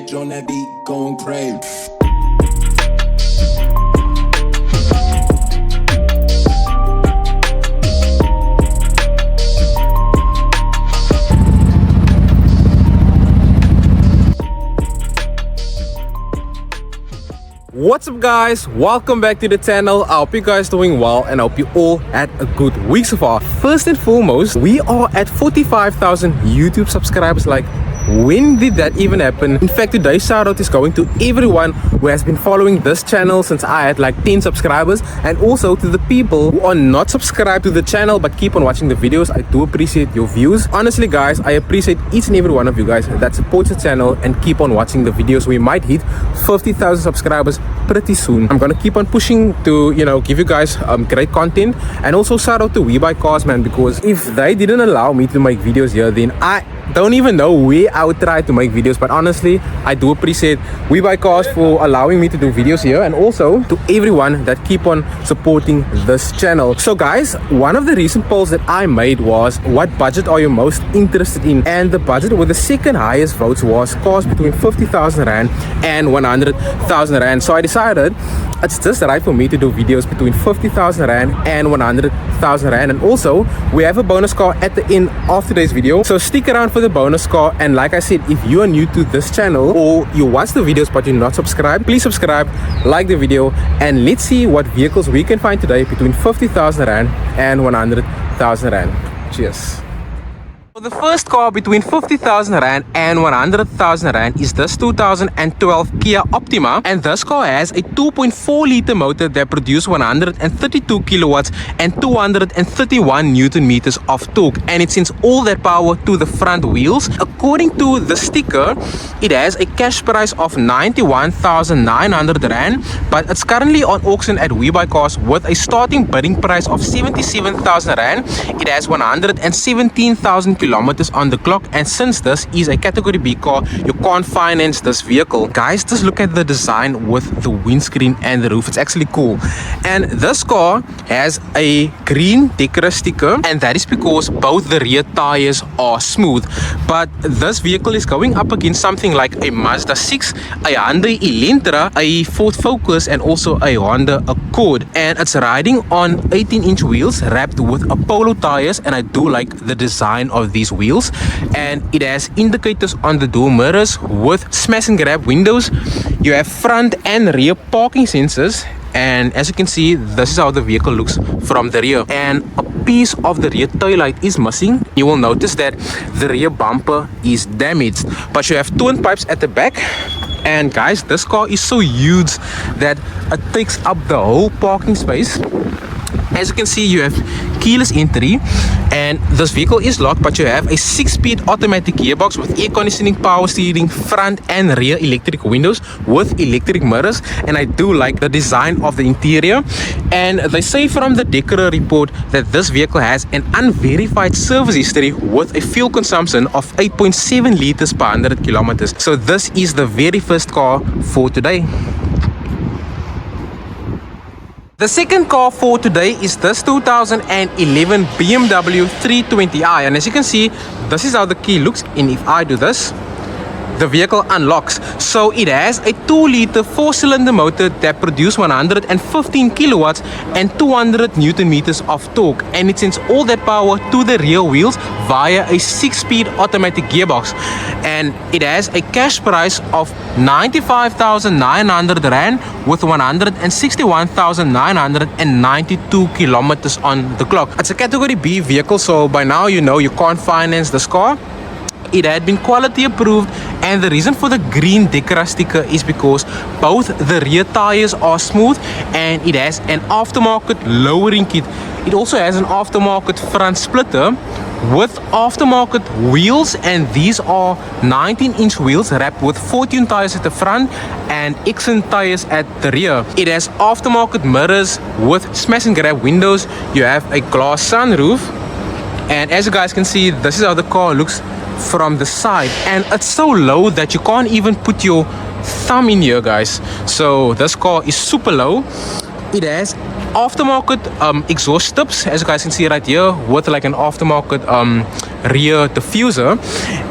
bitch on that beat going crazy. What's up guys, welcome back to the channel. I hope you guys doing well and I hope you all had a good week so far. First and foremost, we are at 45,000 YouTube subscribers. Like, when did that even happen? In fact, today's shout out is going to everyone who has been following this channel since I had like 10 subscribers, and also to the people who are not subscribed to the channel but keep on watching the videos. I do appreciate your views. Honestly guys, I appreciate each and every one of you guys that supports the channel and keep on watching the videos. We might hit 50,000 subscribers pretty soon. I'm gonna keep on pushing to, you know, give you guys great content. And also shout out to Webuycars, man, because if they didn't allow me to make videos here, then I don't even know where I would try to make videos. But honestly, I do appreciate Webuycars for allowing me to do videos here, and also to everyone that keep on supporting this channel. So guys, one of the recent polls that I made was, what budget are you most interested in? And the budget with the second highest votes was cars between 50,000 Rand and 100,000 Rand. So I decided it's just right for me to do videos between 50,000 Rand and 100,000 Rand. And also, we have a bonus car at the end of today's video, so stick around for the bonus car. And like I said, if you are new to this channel or you watch the videos but you're not subscribed, please subscribe, like the video, and let's see what vehicles we can find today between 50,000 Rand and 100,000 Rand. Cheers. The first car between 50,000 Rand and 100,000 Rand is this 2012 Kia Optima, and this car has a 2.4 liter motor that produces 132 kilowatts and 231 Newton meters of torque, and it sends all that power to the front wheels. According to the sticker, it has a cash price of 91,900 Rand, but it's currently on auction at Webuycars with a starting bidding price of 77,000 Rand. It has 117,000 kilometers on the clock, and since this is a category B car, you can't finance this vehicle. Guys, just look at the design with the windscreen and the roof. It's actually cool. And this car has a green decorative sticker, and that is because both the rear tires are smooth. But this vehicle is going up against something like a Mazda 6, a Hyundai Elantra, a Ford Focus, and also a Honda Accord, and it's riding on 18-inch wheels wrapped with Apollo tires. And I do like the design of these wheels, and it has indicators on the door mirrors with smash and grab windows. You have front and rear parking sensors, and as you can see, this is how the vehicle looks from the rear. And a piece of the rear taillight is missing. You will notice that the rear bumper is damaged, but you have twin pipes at the back. And guys, this car is so huge that it takes up the whole parking space. As you can see, you have keyless entry, and this vehicle is locked, but you have a 6-speed automatic gearbox with air conditioning, power steering, front and rear electric windows with electric mirrors. And I do like the design of the interior. And they say from the Decorer report that this vehicle has an unverified service history with a fuel consumption of 8.7 liters per 100 kilometers. So this is the very first car for today. The second car for today is this 2011 BMW 320i, and as you can see, this is how the key looks. And if I do this, the vehicle unlocks. So it has a 2-liter 4-cylinder motor that produces 115 kilowatts and 200 Newton meters of torque, and it sends all that power to the rear wheels via a 6-speed automatic gearbox. And it has a cash price of 95,900 Rand with 161,992 kilometers on the clock. It's a category B vehicle, so by now you know you can't finance this car. It had been quality approved, and the reason for the green decorative sticker is because both the rear tires are smooth, and it has an aftermarket lowering kit. It also has an aftermarket front splitter with aftermarket wheels, and these are 19-inch wheels wrapped with 14 tires at the front and X1 tires at the rear. It has aftermarket mirrors with smash and grab windows. You have a glass sunroof, and as you guys can see, this is how the car looks from the side, and it's so low that you can't even put your thumb in here, guys. So this car is super low. it has aftermarket exhaust tips, as you guys can see right here, with like an aftermarket rear diffuser.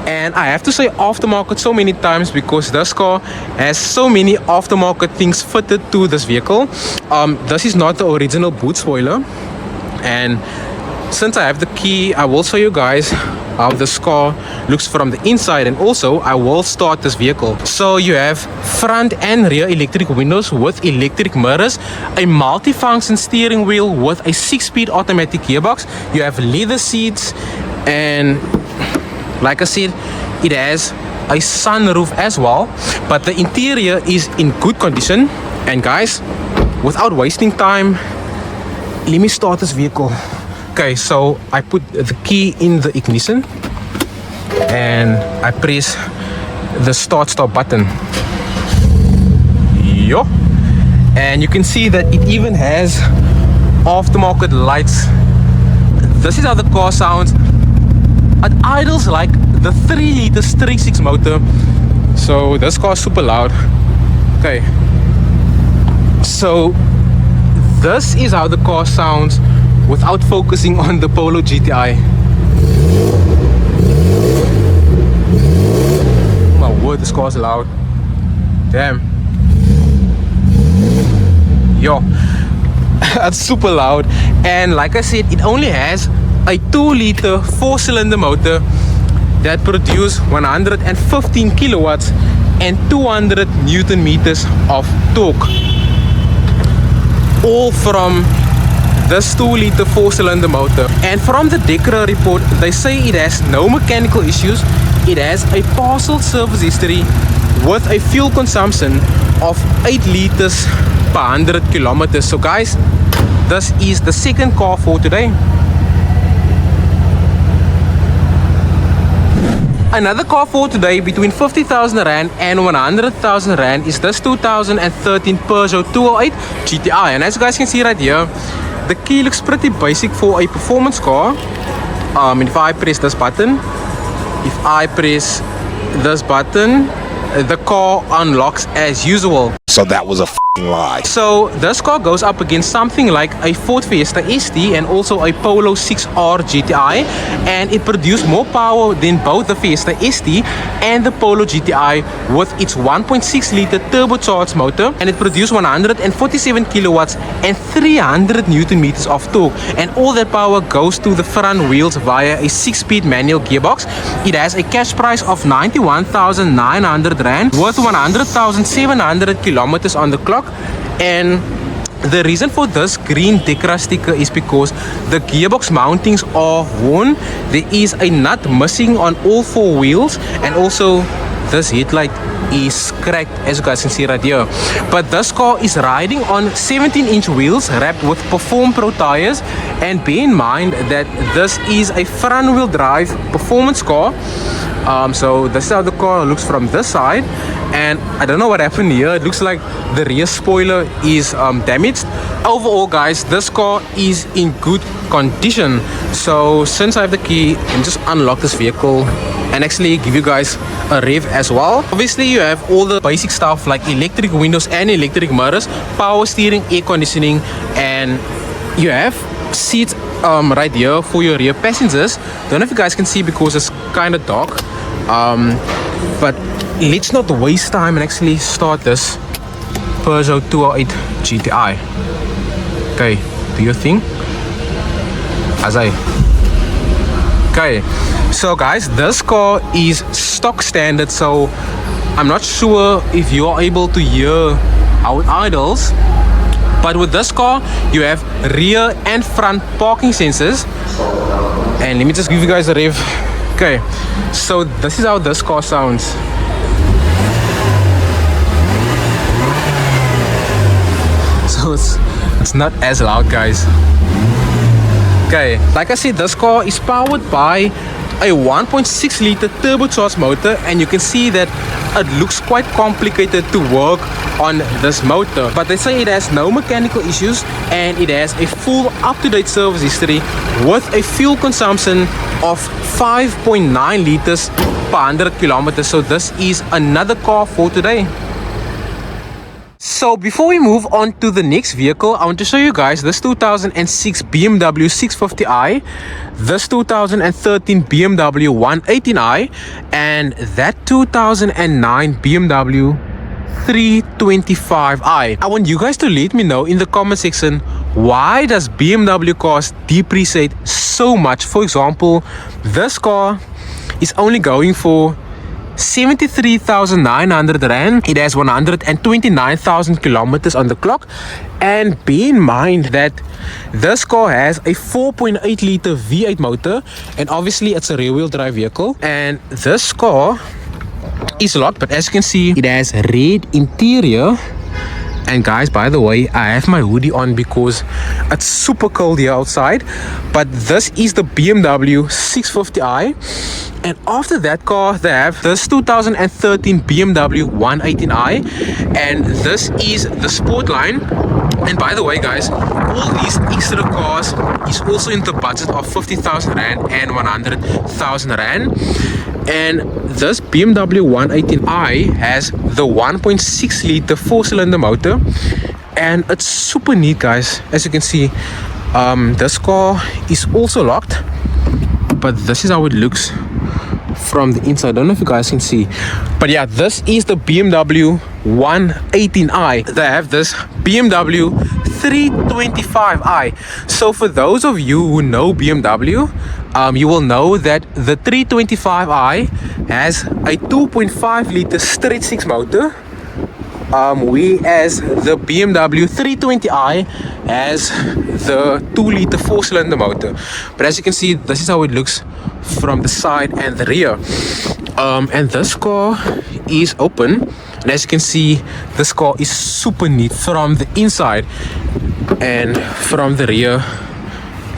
And I have to say aftermarket so many times because this car has so many aftermarket things fitted to this vehicle. This is not the original boot spoiler, and since I have the key, I will show you guys how this car looks from the inside, and also I will start this vehicle. So you have front and rear electric windows with electric mirrors, a multi-function steering wheel with a 6-speed automatic gearbox. You have leather seats, and like I said, it has a sunroof as well, but the interior is in good condition. And guys, without wasting time, let me start this vehicle. Okay, so I put the key in the ignition and I press the start button. Yo. And you can see that it even has aftermarket lights. This is how the car sounds. It idles like the 3-liter 3.6 motor. So this car is super loud. Okay. So this is how the car sounds without focusing on the Polo GTI. My word, this car is loud. Damn. Yo. It's super loud. And like I said, it only has a 2-liter 4-cylinder motor that produces 115 kilowatts and 200 Newton meters of torque. All from this 2-liter 4-cylinder motor. And from the Decra report, they say it has no mechanical issues. It has a partial service history with a fuel consumption of 8 liters per 100 kilometers. So guys, this is the second car for today. Another car for today between 50,000 Rand and 100,000 Rand is this 2013 Peugeot 208 GTI. And as you guys can see right here, the key looks pretty basic for a performance car. And if I press this button, the car unlocks as usual. So that was a lie. So this car goes up against something like a Ford Fiesta ST and also a Polo 6R GTI, and it produced more power than both the Fiesta ST and the Polo GTI with its 1.6 liter turbocharged motor, and it produced 147 kilowatts and 300 Newton meters of torque, and all that power goes to the front wheels via a 6-speed manual gearbox. It has a cash price of 91,900 Rand with 100,700 kilometers on the clock. And the reason for this green Decra sticker is because the gearbox mountings are worn. There is a nut missing on all 4 wheels, and also this headlight is cracked, as you guys can see right here. But this car is riding on 17-inch wheels wrapped with Perform Pro tires, and bear in mind that this is a front-wheel drive performance car. So this is how the car looks from this side, and I don't know what happened here. It looks like the rear spoiler is damaged. Overall guys, this car is in good condition. So since I have the key, I can just unlock this vehicle and actually give you guys a rev as well. Obviously you have all the basic stuff like electric windows and electric mirrors, power steering, air conditioning, and you have seats right here for your rear passengers. Don't know if you guys can see because it's kind of dark, but let's not waste time and actually start this Peugeot 208 GTI. Okay, do your thing. Okay, so guys, this car is stock standard, so I'm not sure if you are able to hear how it idles. But with this car, you have rear and front parking sensors. And let me just give you guys a rev. Okay, so this is how this car sounds. So it's not as loud, guys. Okay, like I said, this car is powered by a 1.6 liter turbocharged motor, and you can see that it looks quite complicated to work on this motor, but they say it has no mechanical issues and it has a full up-to-date service history with a fuel consumption of 5.9 liters per 100 kilometers. So this is another car for today. So before we move on to the next vehicle, I want to show you guys this 2006 BMW 650i, this 2013 BMW 118i, and that 2009 BMW 325i. I want you guys to let me know in the comment section, why does BMW cars depreciate so much? For example, this car is only going for 73,900 rand. It has 129,000 kilometers on the clock, and bear in mind that this car has a 4.8 liter V8 motor, and obviously it's a rear-wheel drive vehicle. And this car is locked, but as you can see, it has red interior. And guys, by the way, I have my hoodie on because it's super cold here outside. But this is the BMW 650i. And after that car, they have this 2013 BMW 118i. And this is the Sportline. And by the way, guys, all these extra cars is also in the budget of 50,000 rand and 100,000 rand. And this BMW 118i has the 1.6 liter 4-cylinder motor, and it's super neat, guys. As you can see, this car is also locked, but this is how it looks from the inside. I don't know if you guys can see, but yeah, this is the BMW 118i. They have this BMW 325i. So for those of you who know BMW, you will know that the 325i has a 2.5 liter straight six motor, whereas the BMW 320i has the 2 liter 4-cylinder motor. But as you can see, this is how it looks from the side and the rear. And this car is open, and as you can see, this car is super neat from the inside and from the rear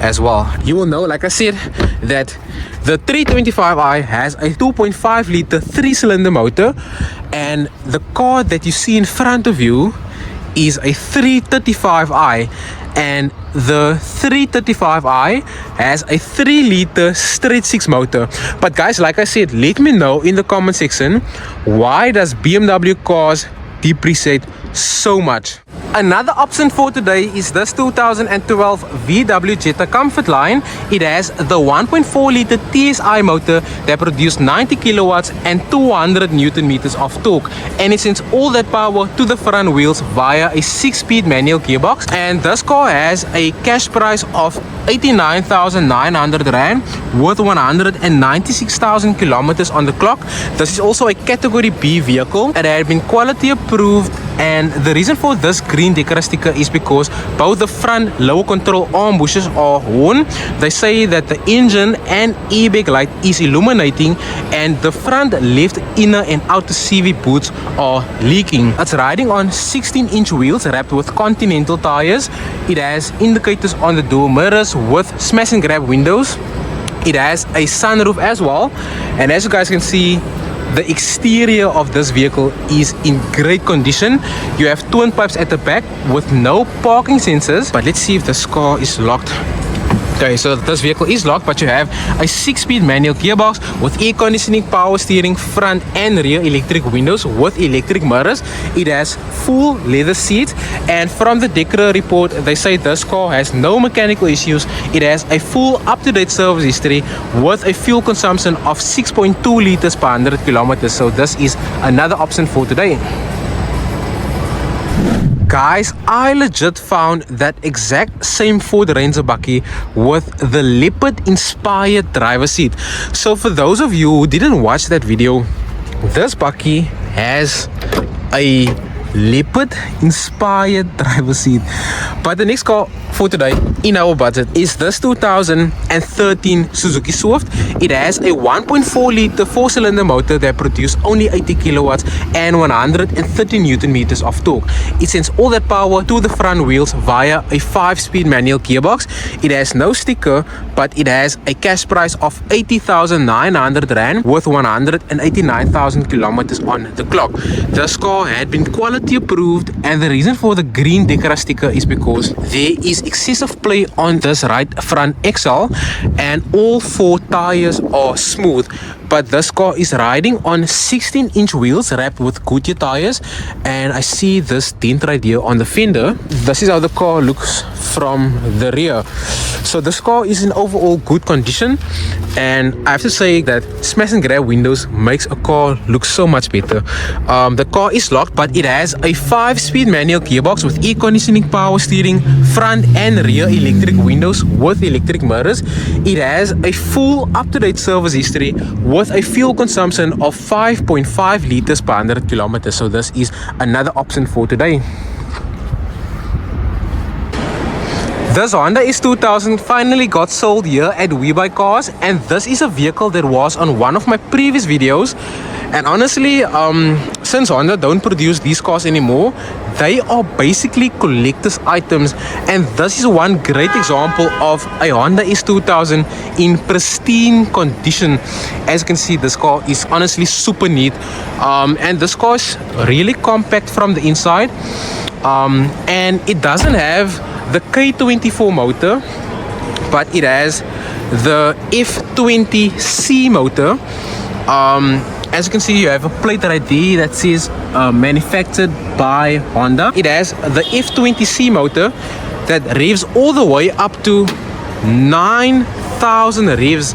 as well. You will know, like I said, that the 325i has a 2.5 liter 3-cylinder motor, and the car that you see in front of you is a 335i, and the 335i has a 3 liter straight six motor. But guys, like I said, let me know in the comment section, why does BMW cars depreciate so much? Another option for today is this 2012 VW Jetta Comfortline. It has the 1.4 liter TSI motor that produces 90 kilowatts and 200 Newton meters of torque, and it sends all that power to the front wheels via a 6-speed manual gearbox. And this car has a cash price of 89,900 rand with 196,000 kilometers on the clock. This is also a category B vehicle, and it had been quality approved. And the reason for this green Decra sticker is because both the front lower control arm bushes are worn. They say that the engine and airbag light is illuminating, and the front left inner and outer CV boots are leaking. It's riding on 16-inch wheels wrapped with Continental tires. It has indicators on the door mirrors with smash and grab windows. It has a sunroof as well, and as you guys can see, the exterior of this vehicle is in great condition. You have twin pipes at the back with no parking sensors. But let's see if this car is locked. Okay, so this vehicle is locked, but you have a 6-speed manual gearbox with air conditioning, power steering, front and rear electric windows with electric mirrors. It has full leather seats, and from the Decra report, they say this car has no mechanical issues. It has a full up-to-date service history with a fuel consumption of 6.2 liters per 100 kilometers. So this is another option for today. Guys, I legit found that exact same Ford Ranger bakkie with the leopard inspired driver seat. So for those of you who didn't watch that video, this bakkie has a leopard inspired driver seat. But the next car for today in our budget is this 2013 Suzuki Swift. It has a 1.4 liter 4-cylinder motor that produces only 80 kilowatts and 130 Newton meters of torque. It sends all that power to the front wheels via a 5-speed manual gearbox. It has no sticker, but it has a cash price of 80,900 rand with 189,000 kilometers on the clock. This car had been quality city approved, and the reason for the green Decra sticker is because there is excessive play on this right front axle and all 4 tires are smooth. But this car is riding on 16-inch wheels wrapped with Goodyear tires, and I see this dent right here on the fender. This is how the car looks from the rear. So this car is in overall good condition, and I have to say that smash and grab windows makes a car look so much better. The car is locked, but it has a 5-speed manual gearbox with air conditioning, power steering, front and rear electric windows with electric mirrors. It has a full up-to-date service history with a fuel consumption of 5.5 liters per 100 kilometers. So this is another option for today. This Honda S2000 finally got sold here at Webuycars, and this is a vehicle that was on one of my previous videos. And honestly, since Honda don't produce these cars anymore, they are basically collector's items, and this is one great example of a Honda S2000 in pristine condition. As you can see, this car is honestly super neat, and this car is really compact from the inside, and it doesn't have the K24 motor, but it has the F20C motor. As you can see, you have a plate right there that says manufactured by Honda. It has the F20C motor that revs all the way up to 9,000 revs.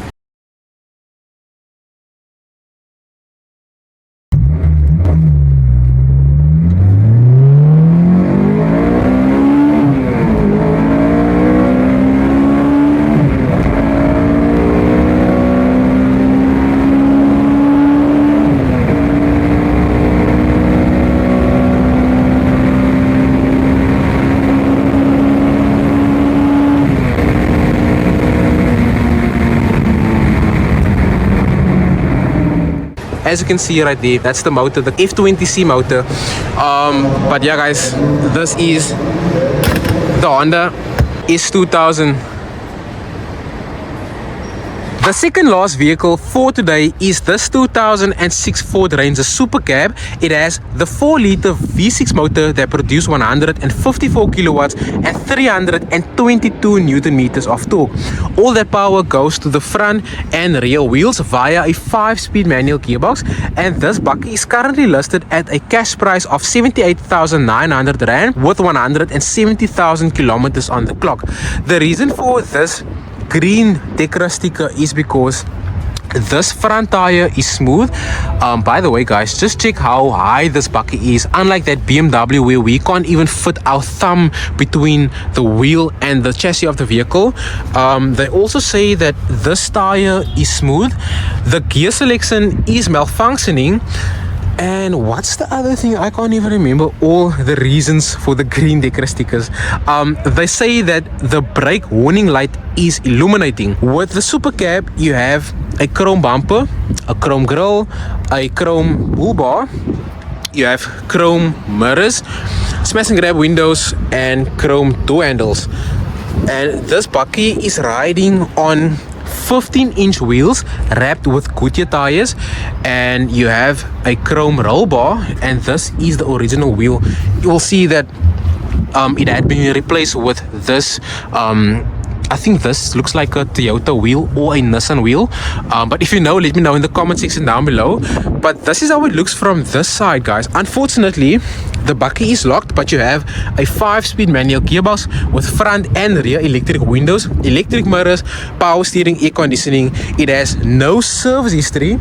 As you can see right there, that's the motor, the F20C motor. But yeah guys, this is the Honda S2000. The second last vehicle for today is this 2006 Ford Ranger Super Cab. It has the 4-liter V6 motor that produces 154 kilowatts and 322 Newton meters of torque. All that power goes to the front and rear wheels via a 5-speed manual gearbox, and this bucky is currently listed at a cash price of 78,900 Rand with 170,000 kilometers on the clock. The reason for this green Decra sticker is because this front tire is smooth. By the way guys, just check how high this bucky is. Unlike that BMW where we can't even fit our thumb between the wheel and the chassis of the vehicle, they also say that this tire is smooth. The gear selection is malfunctioning. And what's the other thing? I can't even remember all the reasons for the green Decra stickers. They say that the brake warning light is illuminating. With the Super Cab, you have a chrome bumper, a chrome grille, a chrome bull bar, you have chrome mirrors, smash and grab windows, and chrome door handles. And this bucky is riding on 15-inch wheels wrapped with Goodyear tires, and you have a chrome roll bar, and this is the original wheel. You will see that it had been replaced with this I think this looks like a Toyota wheel or a Nissan wheel, but if you know, let me know in the comment section down below. But this is how it looks from this side guys. Unfortunately, the bucky is locked, but you have a 5-speed manual gearbox with front and rear electric windows, electric mirrors, power steering, air conditioning. It has no service history,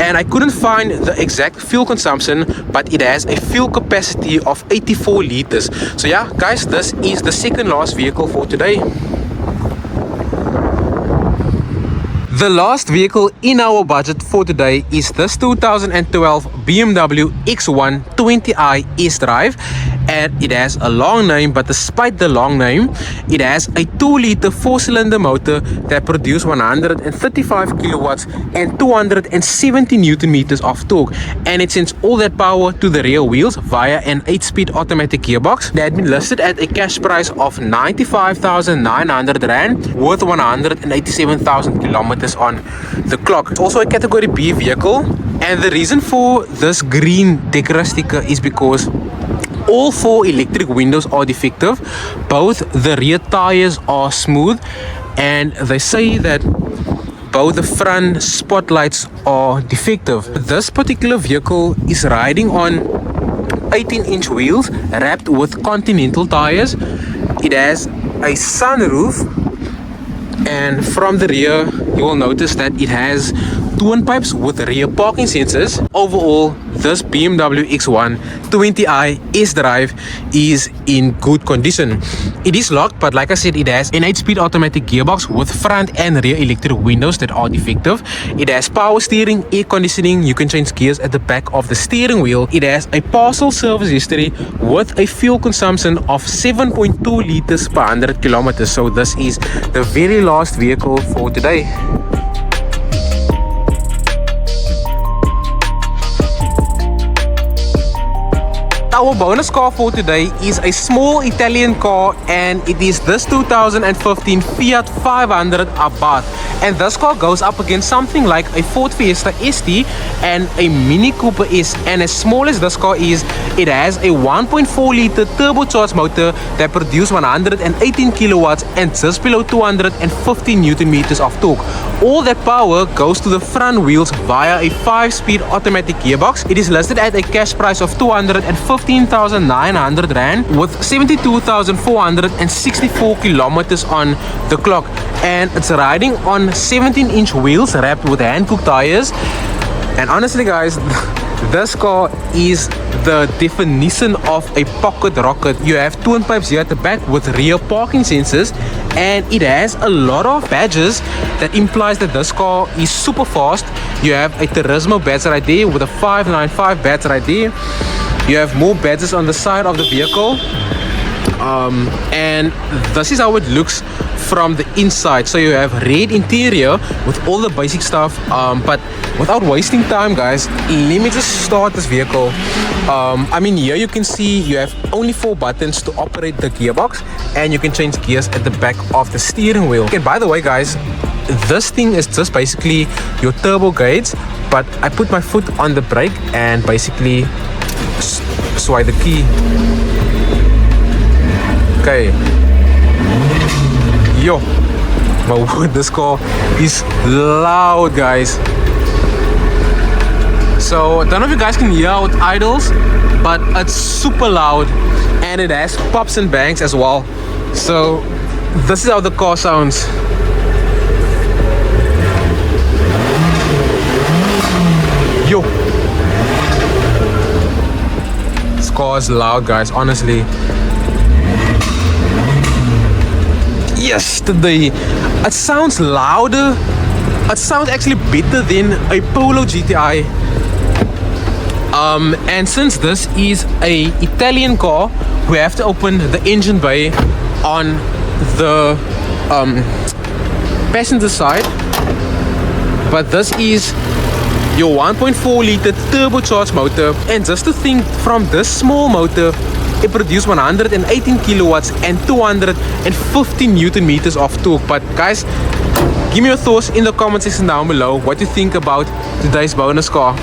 and I couldn't find the exact fuel consumption, but it has a fuel capacity of 84 liters. So yeah guys, this is the second last vehicle for today. The last vehicle in our budget for today is this 2012 BMW X1 20i S-Drive, and it has a long name, but despite the long name, it has a 2-liter 4-cylinder motor that produces 135 kilowatts and 270 Newton meters of torque, and it sends all that power to the rear wheels via an 8-speed automatic gearbox that had been listed at a cash price of 95,900 Rand worth 187,000 kilometers on the clock. It's also a category B vehicle, and the reason for this green Decra sticker is because All 4 electric windows are defective. Both the rear tires are smooth, and they say that both the front spotlights are defective. This particular vehicle is riding on 18-inch wheels wrapped with Continental tires. It has a sunroof, and from the rear you will notice that it has twin pipes with rear parking sensors. Overall, this BMW X1 20i S-Drive is in good condition. It is locked, but like I said, it has an 8-speed automatic gearbox with front and rear electric windows that are defective. It has power steering, air conditioning. You can change gears at the back of the steering wheel. It has a partial service history with a fuel consumption of 7.2 liters per 100 kilometers. So this is the very last vehicle for today. Our bonus car for today is a small Italian car, and it is this 2015 Fiat 500 Abarth. And this car goes up against something like a Ford Fiesta ST and a Mini Cooper S. And as small as this car is, it has a 1.4 liter turbocharged motor that produces 118 kilowatts and just below 250 Newton meters of torque. All that power goes to the front wheels via a 5-speed automatic gearbox. It is listed at a cash price of 215,900 Rand with 72,464 kilometers on the clock. And it's riding on 17-inch wheels wrapped with hand-cooked tires. And honestly guys, this car is the definition of a pocket rocket. You have twin pipes here at the back with rear parking sensors, and it has a lot of badges that implies that this car is super fast. You have a Turismo badge right there with a 595 badge right there. You have more badges on the side of the vehicle, and this is how it looks from the inside. So you have red interior with all the basic stuff, but without wasting time guys, let me just start this vehicle. I mean, here you can see you have only 4 buttons to operate the gearbox, and you can change gears at the back of the steering wheel. And by the way guys, this thing is just basically your turbo gauge, but I put my foot on the brake and basically swipe the key. Okay. Yo, my word, this car is loud guys. So I don't know if you guys can hear how it idles, but it's super loud, and it has pops and bangs as well. So this is how the car sounds. Yo, this car is loud guys, honestly. Yesterday, it sounds louder. It sounds actually better than a Polo GTI. And since this is a Italian car, we have to open the engine bay on the passenger side. But this is your 1.4 liter turbocharged motor, and just to think, from this small motor it produces 118 kilowatts and 250 Newton meters of torque. But guys, give me your thoughts in the comment section down below. What you think about today's bonus car?